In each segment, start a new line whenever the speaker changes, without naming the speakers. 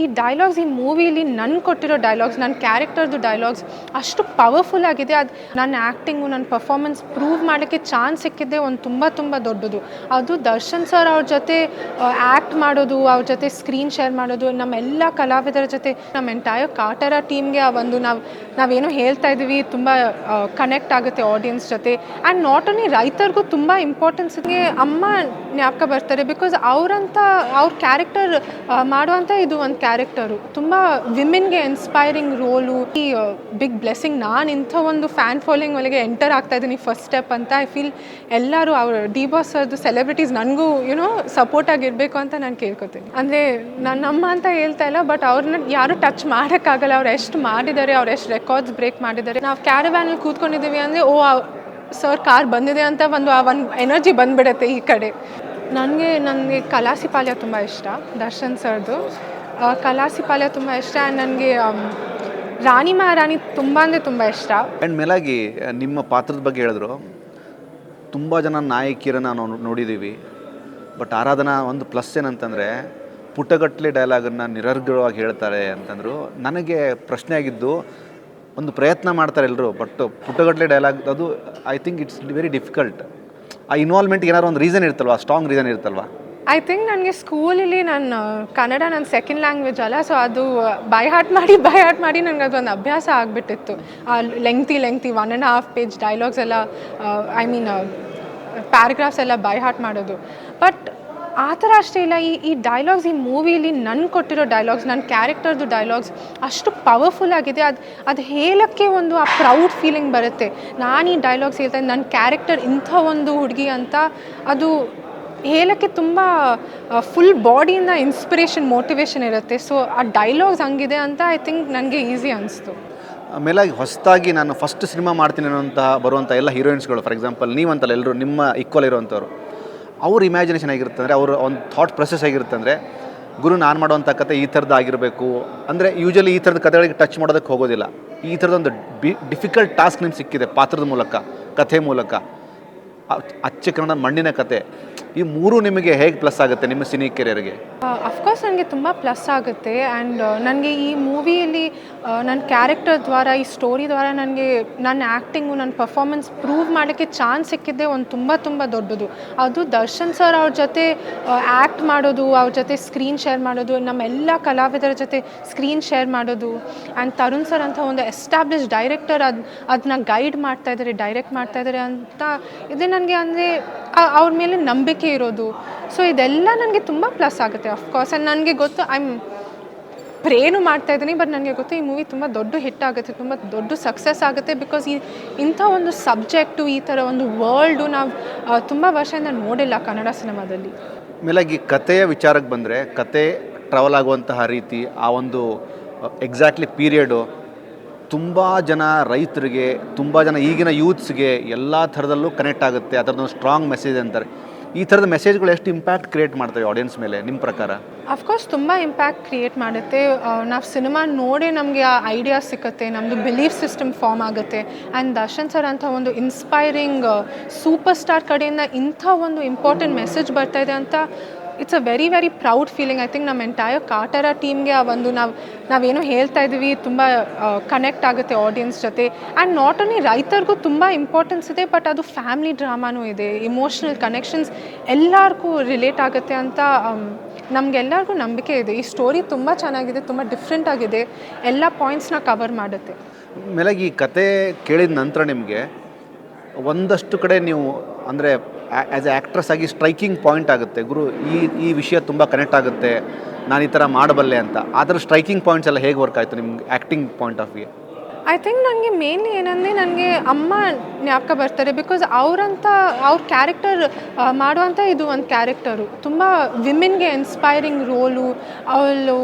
ಈ ಡೈಲಾಗ್ಸ್ ಈ ಮೂವಿಲಿ ನನ್ಗೆ ಕೊಟ್ಟಿರೋ ಡೈಲಾಗ್ಸ್ ನನ್ನ ಕ್ಯಾರೆಕ್ಟರ್ದು ಡೈಲಾಗ್ಸ್ ಅಷ್ಟು ಪವರ್ಫುಲ್ ಆಗಿದೆ. ಅದು ನನ್ನ ಆ್ಯಕ್ಟಿಂಗು ನನ್ನ ಪರ್ಫಾರ್ಮೆನ್ಸ್ ಪ್ರೂವ್ ಮಾಡೋಕ್ಕೆ ಚಾನ್ಸ್ ಸಿಕ್ಕಿದ್ದೆ ಒಂದು ತುಂಬ ದೊಡ್ಡದು. ಅದು ದರ್ಶನ್ ಸರ್ ಅವ್ರ ಜೊತೆ ಆ್ಯಕ್ಟ್ ಮಾಡೋದು, ಅವ್ರ ಜೊತೆ ಸ್ಕ್ರೀನ್ ಶೇರ್ ಮಾಡೋದು, ನಮ್ಮೆಲ್ಲ ಕಲಾವಿದರ ಜೊತೆ ನಮ್ಮ ಎಂಟೈರ್ ಕಾಟರ ಟೀಮ್ಗೆ ಆ ಒಂದು ನಾವೇನೋ ಹೇಳ್ತಾ ಇದ್ದೀವಿ ತುಂಬ ಕನೆಕ್ಟ್ ಆಗುತ್ತೆ ಆಡಿಯನ್ಸ್ ಜೊತೆ. ಆ್ಯಂಡ್ ನಾಟ್ ಓನ್ಲಿ ರೈತರಿಗೂ ತುಂಬ ಇಂಪಾರ್ಟೆನ್ಸ್ಗೆ ಅಮ್ಮ ಜ್ಞಾಪಕ ಬರ್ತಾರೆ. ಬಿಕಾಸ್ ಅವ್ರ ಕ್ಯಾರೆಕ್ಟರ್ ಮಾಡುವಂಥ ಇದು ಒಂದು ಕ್ಯಾರೆಕ್ಟರು ತುಂಬ ವಿಮೆನ್ಗೆ ಇನ್ಸ್ಪೈರಿಂಗ್ ರೋಲು. ಈ ಬಿಗ್ ಬ್ಲೆಸ್ಸಿಂಗ್ ನಾನು ಇಂಥ ಒಂದು ಫ್ಯಾನ್ ಫಾಲೋಯಿಂಗ್ ಒಳಗೆ ಎಂಟರ್ ಆಗ್ತಾ ಇದ್ದೀನಿ ಫಸ್ಟ್ ಸ್ಟೆಪ್ ಅಂತ. ಐ ಫೀಲ್ ಎಲ್ಲರೂ ಅವ್ರ ಡಿ ಬಾಸ್ ಅದು ಸೆಲೆಬ್ರಿಟೀಸ್ ನನಗೂ ಸಪೋರ್ಟ್ ಆಗಿರಬೇಕು ಅಂತ ನಾನು ಕೇಳ್ಕೊತೀನಿ. ಅಂದರೆ ನನ್ನಮ್ಮ ಅಂತ ಹೇಳ್ತಾ ಇಲ್ಲ, ಬಟ್ ಅವ್ರನ್ನ ಯಾರೂ ಟಚ್ ಮಾಡೋಕ್ಕಾಗಲ್ಲ. ಅವ್ರು ಎಷ್ಟು ಮಾಡಿದ್ದಾರೆ, ಅವ್ರು ಎಷ್ಟು ರೆಕಾರ್ಡ್ಸ್ ಬ್ರೇಕ್ ಮಾಡಿದ್ದಾರೆ. ನಾವು ಕ್ಯಾರವ್ಯಾನಲ್ಲಿ ಕೂತ್ಕೊಂಡಿದ್ದೀವಿ ಅಂದರೆ ಸರ್ ಕಾರ್ ಬಂದಿದೆ ಅಂತ ಒಂದು ಎನರ್ಜಿ ಬಂದುಬಿಡುತ್ತೆ ಈ ಕಡೆ. ನನಗೆ ಕಲಾಸಿಪಾಳ್ಯ ತುಂಬ ಇಷ್ಟ, ದರ್ಶನ್ ಸರ್ದು ಕಲಾಸಿಪಾಳ್ಯ ತುಂಬ ಇಷ್ಟ. ಆ್ಯಂಡ್ ನನಗೆ ರಾಣಿ ಮಹಾರಾಣಿ ತುಂಬ ಅಂದರೆ ತುಂಬ ಇಷ್ಟ.
ಆ್ಯಂಡ್ ಮೇಲಾಗಿ ನಿಮ್ಮ ಪಾತ್ರದ ಬಗ್ಗೆ ಹೇಳಿದ್ರು, ತುಂಬ ಜನ ನಾಯಕಿಯರನ್ನು ನಾವು ನೋಡಿದ್ದೀವಿ. ಬಟ್ ಆರಾಧನಾ ಒಂದು ಪ್ಲಸ್ ಏನಂತಂದರೆ ಪುಟಗಟ್ಟಲೆ ಡೈಲಾಗನ್ನು ನಿರರ್ಗಳವಾಗಿ ಹೇಳ್ತಾರೆ ಅಂತಂದರು. ನನಗೆ ಪ್ರಶ್ನೆ ಆಗಿದ್ದು, ಒಂದು ಪ್ರಯತ್ನ ಮಾಡ್ತಾರೆ ಎಲ್ಲರೂ, ಬಟ್ ಪುಟಗಟ್ಟಲೆ ಡೈಲಾಗ್ ಅದು I think it's very difficult. ಆ ಇನ್ವಾಲ್ವ್ಮೆಂಟ್ಗೆ ಏನಾದ್ರು ಒಂದು ರೀಸನ್ ಇರುತ್ತಲ್ವ, ಸ್ಟ್ರಾಂಗ್ ರೀಸನ್ ಇರುತ್ತಲ್ವ?
ಐ ಥಿಂಕ್ ನನಗೆ ಸ್ಕೂಲಲ್ಲಿ ನಾನು ಕನ್ನಡ ನನ್ನ ಸೆಕೆಂಡ್ ಲ್ಯಾಂಗ್ವೇಜ್ ಅಲ್ಲ, ಸೊ ಅದು ಬೈ ಹಾರ್ಟ್ ಮಾಡಿ ನನಗೆ ಅದೊಂದು ಅಭ್ಯಾಸ ಆಗಿಬಿಟ್ಟಿತ್ತು. ಆ ಲೆಂಗ್ತಿ 1.5 ಪೇಜ್ ಡೈಲಾಗ್ಸ್ ಎಲ್ಲ ಪ್ಯಾರಾಗ್ರಾಫ್ಸ್ ಎಲ್ಲ ಬೈ ಹಾರ್ಟ್ ಮಾಡೋದು. ಬಟ್ ಆ ಥರ ಅಷ್ಟೇ ಇಲ್ಲ. ಈ ಡೈಲಾಗ್ಸ್ ಈ ಮೂವಿಲಿ ನನ್ಗೆ ಕೊಟ್ಟಿರೋ ಡೈಲಾಗ್ಸ್ ನನ್ನ ಕ್ಯಾರೆಕ್ಟರ್ದು ಡೈಲಾಗ್ಸ್ ಅಷ್ಟು ಪವರ್ಫುಲ್ ಆಗಿದೆ. ಅದು ಹೇಳೋಕ್ಕೆ ಒಂದು ಆ ಪ್ರೌಡ್ ಫೀಲಿಂಗ್ ಬರುತ್ತೆ. ನಾನು ಈ ಡೈಲಾಗ್ಸ್ ಹೇಳ್ತಾ ನನ್ನ ಕ್ಯಾರೆಕ್ಟರ್ ಇಂಥ ಒಂದು ಹುಡುಗಿ ಅಂತ ಅದು ಹೇಳೋಕ್ಕೆ ತುಂಬ ಫುಲ್ ಬಾಡಿಯಿಂದ ಇನ್ಸ್ಪಿರೇಷನ್ ಮೋಟಿವೇಶನ್ ಇರುತ್ತೆ. ಸೊ ಆ ಡೈಲಾಗ್ಸ್ ಹಂಗಿದೆ ಅಂತ ಐ ಥಿಂಕ್ ನನಗೆ ಈಸಿ ಅನಿಸ್ತು.
ಮೇಲಾಗಿ ಹೊಸದಾಗಿ ನಾನು ಫಸ್ಟ್ ಸಿನಿಮಾ ಮಾಡ್ತೀನಿ ಅನ್ನೋಂಥ ಬರುವಂಥ ಎಲ್ಲ ಹೀರೋಯಿನ್ಸ್ಗಳು, ಫಾರ್ ಎಕ್ಸಾಂಪಲ್ ನೀವಂತಲ್ಲ, ಎಲ್ಲರೂ ನಿಮ್ಮ ಈಕ್ವಲ್ ಇರೋವಂಥವ್ರು, ಅವ್ರ ಇಮ್ಯಾಜಿನೇಷನ್ ಆಗಿರುತ್ತೆ ಅಂದರೆ ಅವ್ರ ಒಂದು ಥಾಟ್ ಪ್ರೊಸೆಸ್ ಆಗಿರುತ್ತೆ ಅಂದರೆ ಗುರು ನಾನು ಮಾಡೋವಂಥ ಕತೆ ಈ ಥರದ್ದು ಆಗಿರಬೇಕು ಅಂದರೆ ಯೂಶಲಿ ಈ ಥರದ ಕಥೆಗಳಿಗೆ ಟಚ್ ಮಾಡೋದಕ್ಕೆ ಹೋಗೋದಿಲ್ಲ. ಈ ಥರದೊಂದು ಡಿಫಿಕಲ್ಟ್ ಟಾಸ್ಕ್ ನಿಮ್ಗೆ ಸಿಕ್ಕಿದೆ ಪಾತ್ರದ ಮೂಲಕ, ಕಥೆ ಮೂಲಕ, ಅಚ್ಚ ಕನ್ನಡ ಮಣ್ಣಿನ ಕತೆ. ಈ ಮೂರು ನಿಮಗೆ ಹೇಗೆ ಪ್ಲಸ್ ಆಗುತ್ತೆ ನಿಮ್ಮ ಸಿನಿ ಕೆರಿಯರ್ಗೆ?
ಅಫ್ಕೋರ್ಸ್ ನನಗೆ ತುಂಬ ಪ್ಲಸ್ ಆಗುತ್ತೆ. ಆ್ಯಂಡ್ ನನಗೆ ಈ ಮೂವಿಯಲ್ಲಿ ನನ್ನ ಕ್ಯಾರೆಕ್ಟರ್ ದ್ವಾರ, ಈ ಸ್ಟೋರಿ ದ್ವಾರ ನನಗೆ ನನ್ನ ಆ್ಯಕ್ಟಿಂಗು ನನ್ನ ಪರ್ಫಾರ್ಮೆನ್ಸ್ ಪ್ರೂವ್ ಮಾಡೋಕ್ಕೆ ಚಾನ್ಸ್ ಸಿಕ್ಕಿದ್ದೆ ಒಂದು ತುಂಬ ದೊಡ್ಡದು. ಅದು ದರ್ಶನ್ ಸರ್ ಅವ್ರ ಜೊತೆ ಆ್ಯಕ್ಟ್ ಮಾಡೋದು, ಅವ್ರ ಜೊತೆ ಸ್ಕ್ರೀನ್ ಶೇರ್ ಮಾಡೋದು, ನಮ್ಮೆಲ್ಲ ಕಲಾವಿದರ ಜೊತೆ ಸ್ಕ್ರೀನ್ ಶೇರ್ ಮಾಡೋದು. ಆ್ಯಂಡ್ ತರುಣ್ ಸರ್ ಅಂತ ಒಂದು ಎಸ್ಟಾಬ್ಲಿಷ್ ಡೈರೆಕ್ಟರ್ ಅದನ್ನ ಗೈಡ್ ಮಾಡ್ತಾಯಿದ್ದಾರೆ, ಡೈರೆಕ್ಟ್ ಮಾಡ್ತಾಯಿದ್ದಾರೆ ಅಂತ ಇದು ನನಗೆ ಅಂದರೆ ಅವ್ರ ಮೇಲೆ ನಂಬಿಕೆ ಇರೋದು. ಸೊ ಇದೆಲ್ಲ ನನಗೆ ತುಂಬ ಪ್ಲಸ್ ಆಗುತ್ತೆ ಅಫ್ಕೋರ್ಸ್. ಆ್ಯಂಡ್ ನನಗೆ ಗೊತ್ತು ಪ್ರೇನು ಮಾಡ್ತಾಯಿದ್ದೀನಿ, ಬಟ್ ನನಗೆ ಗೊತ್ತು ಈ ಮೂವಿ ತುಂಬ ದೊಡ್ಡ ಹಿಟ್ ಆಗುತ್ತೆ, ತುಂಬ ದೊಡ್ಡ ಸಕ್ಸಸ್ ಆಗುತ್ತೆ. ಬಿಕಾಸ್ ಇಂಥ ಒಂದು ಸಬ್ಜೆಕ್ಟು, ಈ ಥರ ಒಂದು ವರ್ಲ್ಡು ನಾವು ತುಂಬ ವರ್ಷದಿಂದ ನೋಡಿಲ್ಲ ಕನ್ನಡ ಸಿನಿಮಾದಲ್ಲಿ.
ಮೇಲಾಗಿ ಕಥೆಯ ವಿಚಾರಕ್ಕೆ ಬಂದರೆ, ಕತೆ ಟ್ರಾವೆಲ್ ಆಗುವಂತಹ ರೀತಿ, ಆ ಒಂದು ಎಕ್ಸಾಕ್ಟ್ಲಿ ಪೀರಿಯಡು ತುಂಬ ಜನ ರೈತರಿಗೆ, ತುಂಬ ಜನ ಈಗಿನ ಯೂತ್ಸ್ಗೆ ಎಲ್ಲ ಥರದಲ್ಲೂ ಕನೆಕ್ಟ್ ಆಗುತ್ತೆ. ಅದರದ್ದೊಂದು ಸ್ಟ್ರಾಂಗ್ ಮೆಸೇಜ್ ಅಂತಾರೆ. ಈ ಥರದ ಮೆಸೇಜ್ಗಳು ಎಷ್ಟು ಇಂಪ್ಯಾಕ್ಟ್ ಕ್ರಿಯೇಟ್ ಮಾಡ್ತವೆ ಆಡಿಯನ್ಸ್ ಮೇಲೆ ನಿಮ್ಮ ಪ್ರಕಾರ?
ಅಫ್ಕೋರ್ಸ್ ತುಂಬ ಇಂಪ್ಯಾಕ್ಟ್ ಕ್ರಿಯೇಟ್ ಮಾಡುತ್ತೆ. ನಾವು ಸಿನಿಮಾ ನೋಡಿ ನಮಗೆ ಆ ಐಡಿಯಾ ಸಿಗುತ್ತೆ, ನಮ್ಮದು ಬಿಲೀಫ್ ಸಿಸ್ಟಮ್ ಫಾರ್ಮ್ ಆಗುತ್ತೆ. ಆ್ಯಂಡ್ ದರ್ಶನ್ ಸರ್ ಅಂತ ಒಂದು ಇನ್ಸ್ಪೈರಿಂಗ್ ಸೂಪರ್ ಸ್ಟಾರ್ ಕಡೆಯಿಂದ ಇಂಥ ಒಂದು ಇಂಪಾರ್ಟೆಂಟ್ ಮೆಸೇಜ್ ಬರ್ತಾಯಿದೆ ಅಂತ it's a very proud feeling. I think ನಮ್ಮ ಎಂಟೈರ್ ಕಾಟರ ಟೀಮ್ಗೆ ಆ ಒಂದು ನಾವೇನೋ ಹೇಳ್ತಾ ಇದ್ದೀವಿ ತುಂಬ ಕನೆಕ್ಟ್ ಆಗುತ್ತೆ ಆಡಿಯನ್ಸ್ ಜೊತೆ. ಆ್ಯಂಡ್ ನಾಟ್ ಓನ್ಲಿ ರೈತರಿಗೂ ತುಂಬ ಇಂಪಾರ್ಟೆನ್ಸ್ ಇದೆ, ಬಟ್ ಅದು ಫ್ಯಾಮಿಲಿ ಡ್ರಾಮಾನೂ ಇದೆ, ಇಮೋಷ್ನಲ್ ಕನೆಕ್ಷನ್ಸ್ ಎಲ್ಲರಿಗೂ ರಿಲೇಟ್ ಆಗುತ್ತೆ ಅಂತ ನಮಗೆಲ್ಲರಿಗೂ ನಂಬಿಕೆ ಇದೆ. ಈ ಸ್ಟೋರಿ ತುಂಬ ಚೆನ್ನಾಗಿದೆ, ತುಂಬ ಡಿಫ್ರೆಂಟ್ ಆಗಿದೆ, ಎಲ್ಲ ಪಾಯಿಂಟ್ಸ್ನ ಕವರ್ ಮಾಡುತ್ತೆ.
ಮೇಲಾಗಿ ಈ ಕತೆ ಕೇಳಿದ ನಂತರ ನಿಮಗೆ ಒಂದಷ್ಟು ಕಡೆ ನೀವು ಅಂದರೆ ಆ್ಯಸ್ ಎ ಆ್ಯಕ್ಟ್ರೆಸ್ ಆಗಿ ಸ್ಟ್ರೈಕಿಂಗ್ ಪಾಯಿಂಟ್ ಆಗುತ್ತೆ, ಗುರು ಈ ವಿಷಯ ತುಂಬ ಕನೆಕ್ಟ್ ಆಗುತ್ತೆ, ನಾನು ಈ ಥರ ಮಾಡಬಲ್ಲೆ ಅಂತ. ಆದರೆ ಸ್ಟ್ರೈಕಿಂಗ್ ಪಾಯಿಂಟ್ಸ್ ಎಲ್ಲ ಹೇಗೆ ವರ್ಕ್ ಆಯಿತು ನಿಮ್ಗೆ acting point of view?
I think ನನಗೆ ಮೇನ್ಲಿ ಏನಂದರೆ ನನಗೆ ಅಮ್ಮ ಜ್ಞಾಪಕ ಬರ್ತಾರೆ. ಬಿಕಾಸ್ ಅವ್ರ ಕ್ಯಾರೆಕ್ಟರ್ ಮಾಡುವಂಥ ಇದು ಒಂದು ಕ್ಯಾರೆಕ್ಟರು ತುಂಬ ವಿಮೆನ್ಗೆ ಇನ್ಸ್ಪೈರಿಂಗ್ ರೋಲು. ಅವಳು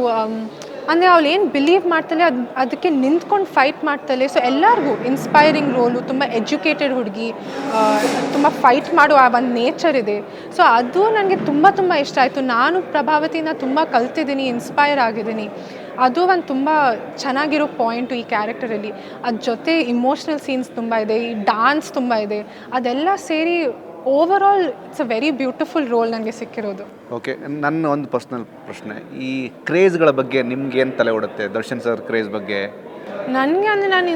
ಅಂದರೆ ಅವಳು ಏನು ಬಿಲೀವ್ ಮಾಡ್ತಾಳೆ ಅದಕ್ಕೆ ನಿಂತ್ಕೊಂಡು ಫೈಟ್ ಮಾಡ್ತಾಳೆ. ಸೊ ಎಲ್ಲರಿಗೂ ಇನ್ಸ್ಪೈರಿಂಗ್ ರೋಲು, ತುಂಬ ಎಜುಕೇಟೆಡ್ ಹುಡುಗಿ, ತುಂಬ ಫೈಟ್ ಮಾಡೋ ಆ ಒಂದು ನೇಚರ್ ಇದೆ. ಸೊ ಅದು ನನಗೆ ತುಂಬ ಇಷ್ಟ ಆಯಿತು. ನಾನು ಪ್ರಭಾವತಿಯಿಂದ ತುಂಬ ಕಲ್ತಿದ್ದೀನಿ, ಇನ್ಸ್ಪೈರ್ ಆಗಿದ್ದೀನಿ. ಅದು ಒಂದು ತುಂಬ ಚೆನ್ನಾಗಿರೋ ಪಾಯಿಂಟು ಈ ಕ್ಯಾರೆಕ್ಟರಲ್ಲಿ. ಅದ್ರ ಜೊತೆ ಇಮೋಷ್ನಲ್ ಸೀನ್ಸ್ ತುಂಬ ಇದೆ, ಈ ಡಾನ್ಸ್ ತುಂಬ ಇದೆ, ಅದೆಲ್ಲ ಸೇರಿ over all it's a very beautiful role ನನಗೆ ಸಿಕ್ಕಿರೋದು.
ಓಕೆ, ನನ್ನ ಒಂದು ಪರ್ಸ್ನಲ್ ಪ್ರಶ್ನೆ, ಈ ಕ್ರೇಜ್ಗಳ ಬಗ್ಗೆ ನಿಮ್ಗೆ ಏನು ತಲೆ ಓಡುತ್ತೆ ದರ್ಶನ್ ಸರ್ ಕ್ರೇಜ್ ಬಗ್ಗೆ?
ನನಗೆ ಅಂದರೆ ನಾನು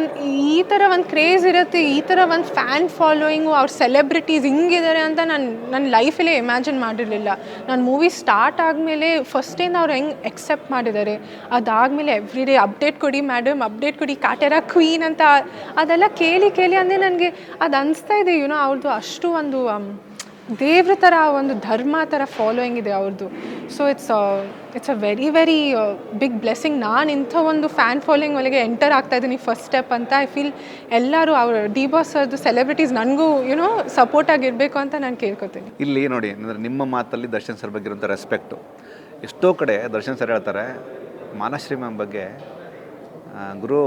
ಈ ಥರ ಒಂದು ಕ್ರೇಜ್ ಇರುತ್ತೆ, ಈ ಥರ ಒಂದು ಫ್ಯಾನ್ ಫಾಲೋಯಿಂಗು, ಅವ್ರ ಸೆಲೆಬ್ರಿಟೀಸ್ ಹಿಂಗಿದ್ದಾರೆ ಅಂತ ನನ್ನ ಲೈಫಲ್ಲೇ ಇಮ್ಯಾಜಿನ್ ಮಾಡಿರಲಿಲ್ಲ. ನಾನು ಮೂವಿ ಸ್ಟಾರ್ಟ್ ಆದಮೇಲೆ ಫಸ್ಟಿಂದ ಅವ್ರು ಹೆಂಗೆ ಎಕ್ಸೆಪ್ಟ್ ಮಾಡಿದ್ದಾರೆ, ಅದಾದಮೇಲೆ ಎವ್ರಿ ಡೇ ಅಪ್ಡೇಟ್ ಕೊಡಿ ಮೇಡಮ್, ಅಪ್ಡೇಟ್ ಕೊಡಿ, ಕಾಟೇರ ಕ್ವೀನ್ ಅಂತ ಅದೆಲ್ಲ ಕೇಳಿ ಅಂದರೆ ನನಗೆ ಅದು ಅನಿಸ್ತಾ ಇದೆ ಅವ್ರದ್ದು ಅಷ್ಟು ಒಂದು ದೇವ್ರ ಥರ ಒಂದು ಧರ್ಮ ಥರ ಫಾಲೋಯಿಂಗ್ ಇದೆ ಅವ್ರದ್ದು. So it's a very very big blessing. ನಾನು ಇಂಥ ಒಂದು ಫ್ಯಾನ್ ಫಾಲೋಯಿಂಗ್ ಒಳಗೆ ಎಂಟರ್ ಆಗ್ತಾ ಇದ್ದೀನಿ ಫಸ್ಟ್ ಸ್ಟೆಪ್ ಅಂತ. ಐ ಫೀಲ್ ಎಲ್ಲರೂ ಅವ್ರ ಡಿ ಬಾಸ್ ಅವ್ರದ್ದು ಸೆಲೆಬ್ರಿಟೀಸ್ ನನಗೂ ಸಪೋರ್ಟ್ ಆಗಿರಬೇಕು ಅಂತ ನಾನು ಕೇಳ್ಕೊತೀನಿ.
ಇಲ್ಲಿ ನೋಡಿ, ಅಂದರೆ ನಿಮ್ಮ ಮಾತಲ್ಲಿ ದರ್ಶನ್ ಸರ್ ಬಗ್ಗೆ ಇರುವಂಥ ರೆಸ್ಪೆಕ್ಟು. ಎಷ್ಟೋ ಕಡೆ ದರ್ಶನ್ ಸರ್ ಹೇಳ್ತಾರೆ, ಮಾನಶ್ರೀ ಮ್ಯಾಮ್ ಬಗ್ಗೆ, ಗುರು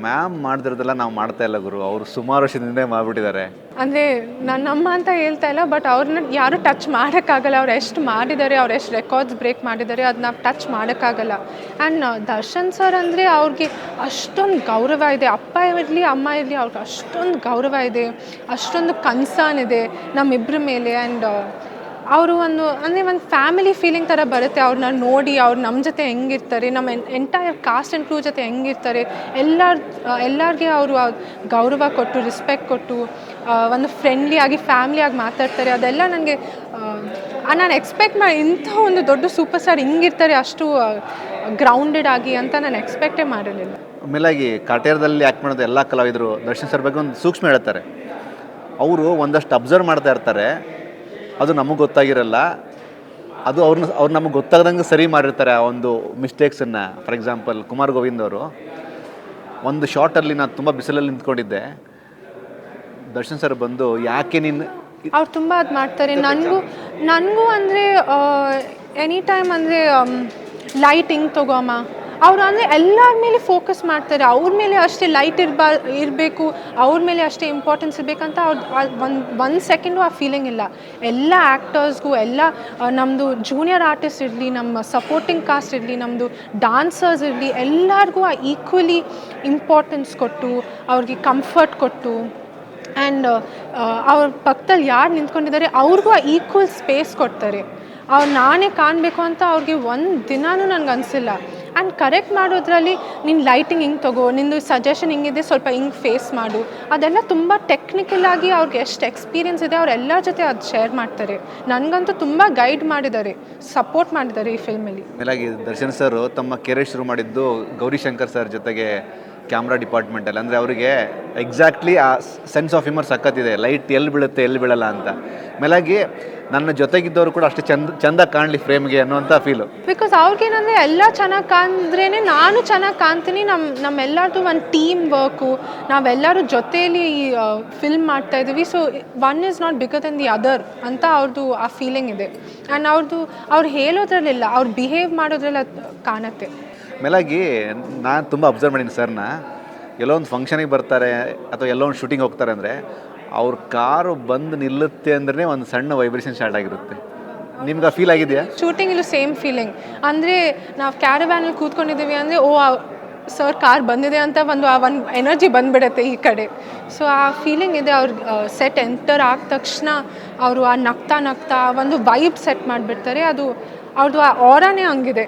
ಮ್ಯಾಮ್ ಮಾಡ್ದಿರೋದೆಲ್ಲ ನಾವು ಮಾಡ್ತಾ ಇಲ್ಲ ಗುರು, ಅವರು ಸುಮಾರು ವರ್ಷದಿಂದ ಮಾಡಿಬಿಟ್ಟಿದ್ದಾರೆ.
ಅಂದರೆ ನನ್ನಮ್ಮ ಅಂತ ಹೇಳ್ತಾ ಇಲ್ಲ, ಬಟ್ ಅವ್ರನ್ನ ಯಾರೂ ಟಚ್ ಮಾಡೋಕ್ಕಾಗಲ್ಲ. ಅವ್ರು ಎಷ್ಟು ಮಾಡಿದ್ದಾರೆ, ಅವ್ರು ಎಷ್ಟು ರೆಕಾರ್ಡ್ಸ್ ಬ್ರೇಕ್ ಮಾಡಿದ್ದಾರೆ, ಅದು ನಾವು ಟಚ್ ಮಾಡೋಕ್ಕಾಗಲ್ಲ. ಆ್ಯಂಡ್ ದರ್ಶನ್ ಸರ್ ಅಂದರೆ ಅವ್ರಿಗೆ ಅಷ್ಟೊಂದು ಗೌರವ ಇದೆ. ಅಪ್ಪ ಇರಲಿ ಅಮ್ಮ ಇರಲಿ, ಅವ್ರಿಗೆ ಅಷ್ಟೊಂದು ಗೌರವ ಇದೆ, ಅಷ್ಟೊಂದು ಕನ್ಸರ್ನ್ ಇದೆ ನಮ್ಮಿಬ್ಬರ ಮೇಲೆ. ಆ್ಯಂಡ್ ಅವರು ಒಂದು ಫ್ಯಾಮಿಲಿ ಫೀಲಿಂಗ್ ಥರ ಬರುತ್ತೆ. ಅವ್ರನ್ನ ನೋಡಿ ಅವ್ರು ನಮ್ಮ ಜೊತೆ ಹೆಂಗಿರ್ತಾರೆ, ನಮ್ಮ ಎಂಟೈರ್ ಕಾಸ್ಟ್ ಆ್ಯಂಡ್ ಕ್ರೂ ಜೊತೆ ಹೆಂಗಿರ್ತಾರೆ, ಎಲ್ಲರಿಗೆ ಅವರು ಗೌರವ ಕೊಟ್ಟು, ರೆಸ್ಪೆಕ್ಟ್ ಕೊಟ್ಟು, ಒಂದು ಫ್ರೆಂಡ್ಲಿಯಾಗಿ ಫ್ಯಾಮ್ಲಿಯಾಗಿ ಮಾತಾಡ್ತಾರೆ. ಅದೆಲ್ಲ ನನಗೆ ನಾನು ಎಕ್ಸ್ಪೆಕ್ಟ್ ಮಾಡಿ ಇಂಥ ಒಂದು ದೊಡ್ಡ ಸೂಪರ್ ಸ್ಟಾರ್ ಹಿಂಗಿರ್ತಾರೆ ಅಷ್ಟು ಗ್ರೌಂಡೆಡ್ ಆಗಿ ಅಂತ ನಾನು ಎಕ್ಸ್ಪೆಕ್ಟೇ ಮಾಡಿರಲಿಲ್ಲ.
ಆಮೇಲಾಗಿ ಕಾಟೇರದಲ್ಲಿ ಆ್ಯಕ್ಟ್ ಮಾಡೋದು ಎಲ್ಲ ಕಲಾವಿದರು ದರ್ಶನ್ ಸರ್ ಬಗ್ಗೆ ಒಂದು ಸೂಕ್ಷ್ಮ ಹೇಳ್ತಾರೆ. ಅವರು ಒಂದಷ್ಟು ಅಬ್ಸರ್ವ್ ಮಾಡ್ತಾ ಇರ್ತಾರೆ, ಅದು ನಮಗೆ ಗೊತ್ತಾಗಿರಲ್ಲ, ಅದು ಅವ್ರು ನಮಗೆ ಗೊತ್ತಾಗ್ದಂಗೆ ಸರಿ ಮಾಡಿರ್ತಾರೆ ಆ ಒಂದು ಮಿಸ್ಟೇಕ್ಸನ್ನು. ಫಾರ್ ಎಕ್ಸಾಂಪಲ್ ಕುಮಾರ್ ಗೋವಿಂದ್ ಅವರು ಒಂದು ಶಾರ್ಟಲ್ಲಿ ನಾನು ತುಂಬ ಬಿಸಿಲಲ್ಲಿ ನಿಂತ್ಕೊಂಡಿದ್ದೆ, ದರ್ಶನ್ ಸರ್ ಬಂದು ಯಾಕೆ ನೀನು,
ಅವ್ರು ತುಂಬ ಅದು ಮಾಡ್ತಾರೆ. ನನಗೂ ಅಂದರೆ ಎನಿ ಟೈಮ್ ಅಂದರೆ ಲೈಟ್ ಹಿಂಗೆ ತಗೋಮ್ಮ, ಅವರು ಅಂದರೆ ಎಲ್ಲರ ಮೇಲೆ ಫೋಕಸ್ ಮಾಡ್ತಾರೆ. ಅವ್ರ ಮೇಲೆ ಅಷ್ಟೇ ಲೈಟ್ ಇರಬೇಕು, ಅವ್ರ ಮೇಲೆ ಅಷ್ಟೇ ಇಂಪಾರ್ಟೆನ್ಸ್ ಇರಬೇಕಂತ ಒಂದು ಸೆಕೆಂಡು ಆ ಫೀಲಿಂಗ್ ಇಲ್ಲ. ಎಲ್ಲ ಆ್ಯಕ್ಟರ್ಸ್ಗೂ, ಎಲ್ಲ ನಮ್ಮದು ಜೂನಿಯರ್ ಆರ್ಟಿಸ್ಟ್ ಇರಲಿ, ನಮ್ಮ ಸಪೋರ್ಟಿಂಗ್ ಕಾಸ್ಟ್ ಇರಲಿ, ನಮ್ಮದು ಡಾನ್ಸರ್ಸ್ ಇರಲಿ, ಎಲ್ಲರಿಗೂ ಆ ಈಕ್ವಲಿ ಇಂಪಾರ್ಟೆನ್ಸ್ ಕೊಟ್ಟು, ಅವ್ರಿಗೆ ಕಂಫರ್ಟ್ ಕೊಟ್ಟು, ಆ್ಯಂಡ್ ಅವ್ರ ಪಕ್ಕದಲ್ಲಿ ಯಾರು ನಿಂತ್ಕೊಂಡಿದ್ದಾರೆ ಅವ್ರಿಗೂ ಆ ಈಕ್ವಲ್ ಸ್ಪೇಸ್ ಕೊಡ್ತಾರೆ. ಅವ್ರು ನಾನೇ ಕಾಣಬೇಕು ಅಂತ ಅವ್ರಿಗೆ ಒಂದು ದಿನಾನೂ ನನಗೆ ಅನಿಸಿಲ್ಲ. ಆ್ಯಂಡ್ ಕರೆಕ್ಟ್ ಮಾಡೋದ್ರಲ್ಲಿ ನಿನ್ನ ಲೈಟಿಂಗ್ ಹಿಂಗೆ ತಗೋ, ನಿಂದು ಸಜೆಷನ್ ಹಿಂಗಿದೆ, ಸ್ವಲ್ಪ ಹಿಂಗೆ ಫೇಸ್ ಮಾಡು, ಅದೆಲ್ಲ ತುಂಬ ಟೆಕ್ನಿಕಲಾಗಿ ಅವ್ರಿಗೆ ಎಷ್ಟು ಎಕ್ಸ್ಪೀರಿಯನ್ಸ್ ಇದೆ ಅವರೆಲ್ಲರ ಜೊತೆ ಅದು ಶೇರ್ ಮಾಡ್ತಾರೆ. ನನಗಂತೂ ತುಂಬ ಗೈಡ್ ಮಾಡಿದ್ದಾರೆ, ಸಪೋರ್ಟ್ ಮಾಡಿದ್ದಾರೆ ಈ ಫಿಲ್ಮಲ್ಲಿ.
ಆಮೇಲಾಗಿ ದರ್ಶನ್ ಸರ್ ತಮ್ಮ ಕೆರಿಯರ್ ಶುರು ಮಾಡಿದ್ದು ಗೌರಿಶಂಕರ್ ಸರ್ ಜೊತೆಗೆ ಕ್ಯಾಮ್ರಾ ಡಿಪಾರ್ಟ್ಮೆಂಟಲ್ಲಿ. ಅಂದರೆ ಅವರಿಗೆ ಎಕ್ಸಾಕ್ಟ್ಲಿ ಆ ಸೆನ್ಸ್ ಆಫ್ ಹ್ಯೂಮರ್ ಸಖತ್ತಿದೆ, ಲೈಟ್ ಎಲ್ಲಿ ಬೀಳುತ್ತೆ ಎಲ್ಲಿ ಬೀಳಲ್ಲ ಅಂತ. ಮೇಲಾಗಿ ನನ್ನ ಜೊತೆಗಿದ್ದವರು ಕೂಡ ಅಷ್ಟು ಚಂದ ಕಾಣಲಿ ಫ್ರೇಮ್ಗೆ ಅನ್ನೋಂಥ ಫೀಲು.
ಬಿಕಾಸ್ ಅವ್ರಿಗೇನಂದರೆ ಎಲ್ಲ ಚೆನ್ನಾಗಿ ಕಾಣಿದ್ರೇ ನಾನು ಚೆನ್ನಾಗಿ ಕಾಣ್ತೀನಿ. ನಮ್ಮೆಲ್ಲರದು ಒಂದು ಟೀಮ್ ವರ್ಕು, ನಾವೆಲ್ಲರೂ ಜೊತೇಲಿ ಫಿಲ್ಮ್ ಮಾಡ್ತಾಯಿದ್ದೀವಿ. So one is not bigger then the other ಅಂತ ಅವ್ರದ್ದು ಆ ಫೀಲಿಂಗ್ ಇದೆ. ಆ್ಯಂಡ್ ಅವ್ರು ಹೇಳೋದ್ರಲ್ಲಿಲ್ಲ, ಅವ್ರು ಬಿಹೇವ್ ಮಾಡೋದ್ರಲ್ಲಿ ಕಾಣುತ್ತೆ.
ಮೇಲಾಗಿ ನಾನು ತುಂಬ ಅಬ್ಸರ್ವ್ ಮಾಡೀನಿ ಸರ್ನ, ಎಲ್ಲೋ ಒಂದು ಫಂಕ್ಷನಿಗೆ ಬರ್ತಾರೆ ಅಥವಾ ಎಲ್ಲೋ ಒಂದು ಶೂಟಿಂಗ್ ಹೋಗ್ತಾರೆ ಅಂದರೆ ಅವ್ರ ಕಾರು ಬಂದು ನಿಲ್ಲುತ್ತೆ ಅಂದ್ರೆ ಒಂದು ಸಣ್ಣ ವೈಬ್ರೇಷನ್ ಸ್ಟಾರ್ಟ್ ಆಗಿರುತ್ತೆ. ನಿಮ್ಗೆ ಆ ಫೀಲ್ ಆಗಿದೆಯಾ?
ಶೂಟಿಂಗಲ್ಲೂ ಸೇಮ್ ಫೀಲಿಂಗ್. ಅಂದರೆ ನಾವು ಕ್ಯಾರವ್ಯಾನಲ್ಲಿ ಕೂತ್ಕೊಂಡಿದ್ದೀವಿ ಅಂದರೆ ಸರ್ ಕಾರ್ ಬಂದಿದೆ ಅಂತ ಒಂದು ಎನರ್ಜಿ ಬಂದುಬಿಡುತ್ತೆ ಈ ಕಡೆ. ಸೊ ಆ ಫೀಲಿಂಗ್ ಇದೆ. ಅವ್ರ ಸೆಟ್ ಎಂಟರ್ ಆದ ತಕ್ಷಣ ಅವರು ಆ ನಗ್ತಾ ಒಂದು ವೈಬ್ ಸೆಟ್ ಮಾಡಿಬಿಡ್ತಾರೆ. ಅದು ಅವ್ರದ್ದು ಆ ಆರಾನೇ ಹಂಗಿದೆ.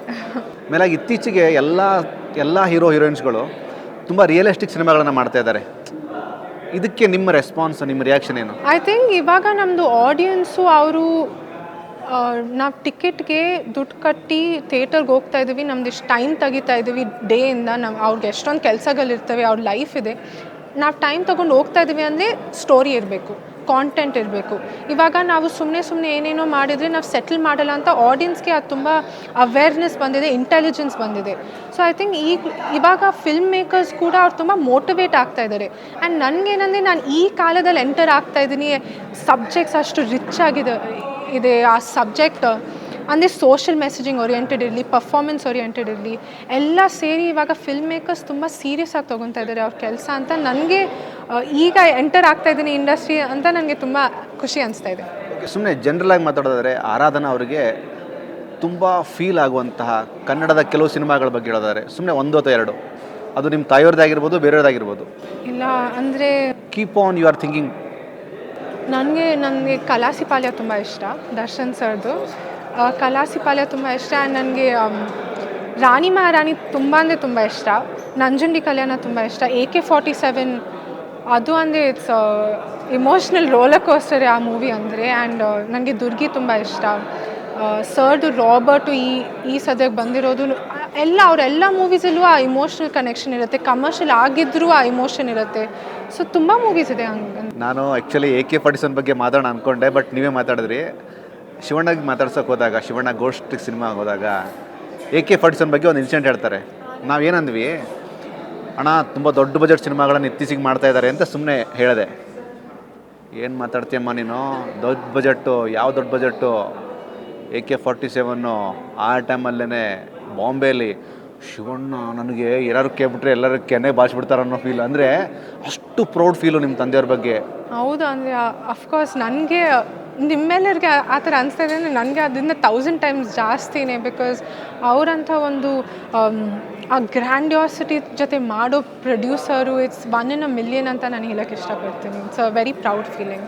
ಮೇಲಾಗಿ ಇತ್ತೀಚೆಗೆ ಎಲ್ಲ ಹೀರೋಯಿನ್ಸ್ಗಳು ತುಂಬ ರಿಯಲಿಸ್ಟಿಕ್ ಸಿನಿಮಾಗಳನ್ನು ಮಾಡ್ತಾ ಇದ್ದಾರೆ. ಇದಕ್ಕೆ ನಿಮ್ಮ ರೆಸ್ಪಾನ್ಸ್, ನಿಮ್ಮ ರಿಯಾಕ್ಷನ್ ಏನು?
ಐ ಥಿಂಕ್ ಇವಾಗ ನಮ್ಮದು ಆಡಿಯನ್ಸು ಅವರು ನಾವು ಟಿಕೆಟ್ಗೆ ದುಡ್ಡು ಕಟ್ಟಿ ಥಿಯೇಟರ್ಗೆ ಹೋಗ್ತಾ ಇದ್ದೀವಿ, ನಮ್ದು ಇಷ್ಟು ಟೈಮ್ ತೆಗಿತಾ ಇದ್ದೀವಿ ಡೇಯಿಂದ. ಅವ್ರಿಗೆ ಎಷ್ಟೊಂದು ಕೆಲಸಗಳಿರ್ತವೆ, ಅವ್ರ ಲೈಫ್ ಇದೆ. ನಾವು ಟೈಮ್ ತೊಗೊಂಡು ಹೋಗ್ತಾ ಇದ್ದೀವಿ ಅಂದರೆ ಸ್ಟೋರಿ ಇರಬೇಕು, ಕಾಂಟೆಂಟ್ ಇರಬೇಕು. ಇವಾಗ ನಾವು ಸುಮ್ಮನೆ ಏನೇನೋ ಮಾಡಿದರೆ ನಾವು ಸೆಟಲ್ ಮಾಡಲ್ಲ ಅಂತ ಆಡಿಯನ್ಸ್ಗೆ ಅದು ತುಂಬ ಅವೇರ್ನೆಸ್ ಬಂದಿದೆ, ಇಂಟೆಲಿಜೆನ್ಸ್ ಬಂದಿದೆ. ಸೊ ಐ ಥಿಂಕ್ ಇವಾಗ ಫಿಲ್ಮ್ ಮೇಕರ್ಸ್ ಕೂಡ ಅವ್ರು ತುಂಬ ಮೋಟಿವೇಟ್ ಆಗ್ತಾ ಇದ್ದಾರೆ. ಆ್ಯಂಡ್ ನನಗೇನಂದರೆ ನಾನು ಈ ಕಾಲದಲ್ಲಿ ಎಂಟರ್ ಆಗ್ತಾ ಇದ್ದೀನಿ. ಸಬ್ಜೆಕ್ಟ್ಸ್ ಅಷ್ಟು ರಿಚ್ ಇದೆ ಆ ಸಬ್ಜೆಕ್ಟ್. ಅಂದರೆ ಸೋಷಿಯಲ್ ಮೆಸೇಜಿಂಗ್ ಓರಿಯೆಂಟೆಡ್ ಇರಲಿ, ಪರ್ಫಾರ್ಮೆನ್ಸ್ ಓರಿಯೆಂಟೆಡ್ ಇರಲಿ, ಎಲ್ಲ ಸೇರಿ ಇವಾಗ ಫಿಲ್ಮ್ ಮೇಕರ್ಸ್ ತುಂಬ ಸೀರಿಯಸ್ ಆಗಿ ತೊಗೊತಾ ಇದ್ದಾರೆ ಅವ್ರ ಕೆಲಸ ಅಂತ. ನನಗೆ ಈಗ ಎಂಟರ್ ಆಗ್ತಾ ಇದ್ದೀನಿ ಇಂಡಸ್ಟ್ರಿ ಅಂತ ನನಗೆ ತುಂಬ ಖುಷಿ ಅನಿಸ್ತಾ ಇದೆ.
ಸುಮ್ಮನೆ ಜನರಲಾಗಿ ಮಾತಾಡೋದಾದರೆ ಆರಾಧನಾ ಅವರಿಗೆ ತುಂಬ ಫೀಲ್ ಆಗುವಂತಹ ಕನ್ನಡದ ಕೆಲವು ಸಿನಿಮಾಗಳ ಬಗ್ಗೆ ಹೇಳೋದಾದರೆ ಸುಮ್ಮನೆ ಒಂದು ಅಥವಾ ಎರಡು, ಅದು ನಿಮ್ಮ ತಾಯಿಯವ್ರದ್ದಾಗಿರ್ಬೋದು, ಬೇರೆಯವ್ರದ್ದಾಗಿರ್ಬೋದು.
ಇಲ್ಲ ಅಂದರೆ
keep on you are thinking
ನನಗೆ ಕಲಾಸಿಪಾಳ್ಯ ತುಂಬ ಇಷ್ಟ, ದರ್ಶನ್ ಸರ್ದು ಕಲಾಸಿಪಾಳ್ಯ ತುಂಬ ಇಷ್ಟ. ಆ್ಯಂಡ್ ನನಗೆ ರಾಣಿ ಮಹಾರಾಣಿ ತುಂಬ ಅಂದರೆ ತುಂಬ ಇಷ್ಟ. ನಂಜುಂಡಿ ಕಲ್ಯಾಣ ತುಂಬ ಇಷ್ಟ. AK-47 ಅದು ಅಂದರೆ ಇಟ್ಸ್ ಇಮೋಷ್ನಲ್ ರೋಲರ್ ಕೋಸ್ಟರ್ ಆ ಮೂವಿ ಅಂದರೆ. ಆ್ಯಂಡ್ ನನಗೆ ದುರ್ಗಿ ತುಂಬ ಇಷ್ಟ. ಸರ್ದು ರಾಬರ್ಟು ಈ ಸದ್ಯಕ್ಕೆ ಬಂದಿರೋದು ಅವರೆಲ್ಲ ಮೂವೀಸಲ್ಲೂ ಆ ಇಮೋಷ್ನಲ್ ಕನೆಕ್ಷನ್ ಇರುತ್ತೆ. ಕಮರ್ಷಿಯಲ್ ಆಗಿದ್ದರೂ ಆ ಇಮೋಷನ್ ಇರುತ್ತೆ. ಸೊ ತುಂಬ ಮೂವೀಸ್ ಇದೆ ಹಂಗೆ.
ನಾನು ಆ್ಯಕ್ಚುಲಿ AK-47 ಬಗ್ಗೆ ಮಾತಾಡೋಣ ಅಂದ್ಕೊಂಡೆ, ಬಟ್ ನೀವೇ ಮಾತಾಡಿದ್ರಿ. ಶಿವಣ್ಣಗೆ ಮಾತಾಡ್ಸೋಕೆ ಹೋದಾಗ, ಶಿವಣ್ಣ ಗೋಸ್ಟ್ ಸಿನಿಮಾ ಹೋದಾಗ AK-47 ಬಗ್ಗೆ ಒಂದು ಇನ್ಸಿಡೆಂಟ್ ಹೇಳ್ತಾರೆ. ನಾವೇನಂದ್ವಿ, ಅಣ್ಣ ತುಂಬ ದೊಡ್ಡ ಬಜೆಟ್ ಸಿನಿಮಾಗಳನ್ನು ಇತ್ತೀಚೆಗೆ ಮಾಡ್ತಾ ಇದ್ದಾರೆ ಅಂತ ಸುಮ್ಮನೆ ಹೇಳಿದೆ. ಏನು ಮಾತಾಡ್ತೀಯಮ್ಮ ನೀನು, ದೊಡ್ಡ ಬಜೆಟ್ಟು, ಯಾವ ದೊಡ್ಡ ಬಜೆಟ್ಟು, AK-47 ಆ ಟೈಮಲ್ಲೇ ಬಾಂಬೆಯಲ್ಲಿ. ಶಿವಣ್ಣ ನನಗೆ ಎಲ್ಲರೂ ಕೇಳ್ಬಿಟ್ರೆ ಎಲ್ಲರೂ ಕೆನೆ ಬಾಚ್ಬಿಡ್ತಾರೆ ಅನ್ನೋ ಫೀಲ್. ಅಂದರೆ ಅಷ್ಟು ಪ್ರೌಡ್ ಫೀಲು ನಿಮ್ಮ ತಂದೆಯವ್ರ ಬಗ್ಗೆ.
ಹೌದು, ಅಂದರೆ ಅಫ್ಕೋರ್ಸ್ ನನಗೆ ನಿಮ್ಮೆಲ್ಲರಿಗೆ ಆ ಥರ ಅನಿಸ್ತಾ ಇದೆ ಅಂದರೆ ನನಗೆ ಅದರಿಂದ 1000 ಟೈಮ್ಸ್ ಜಾಸ್ತಿನೇ. ಬಿಕಾಸ್ ಅವರಂಥ ಒಂದು ಆ ಗ್ರ್ಯಾಂಡಿಯಾಸಿಟಿ ಜೊತೆ ಮಾಡೋ producer it's 1 in a million ಅಂತ ನಾನು ಹೇಳೋಕ್ಕೆ ಇಷ್ಟಪಡ್ತೀನಿ. It's a very proud feeling.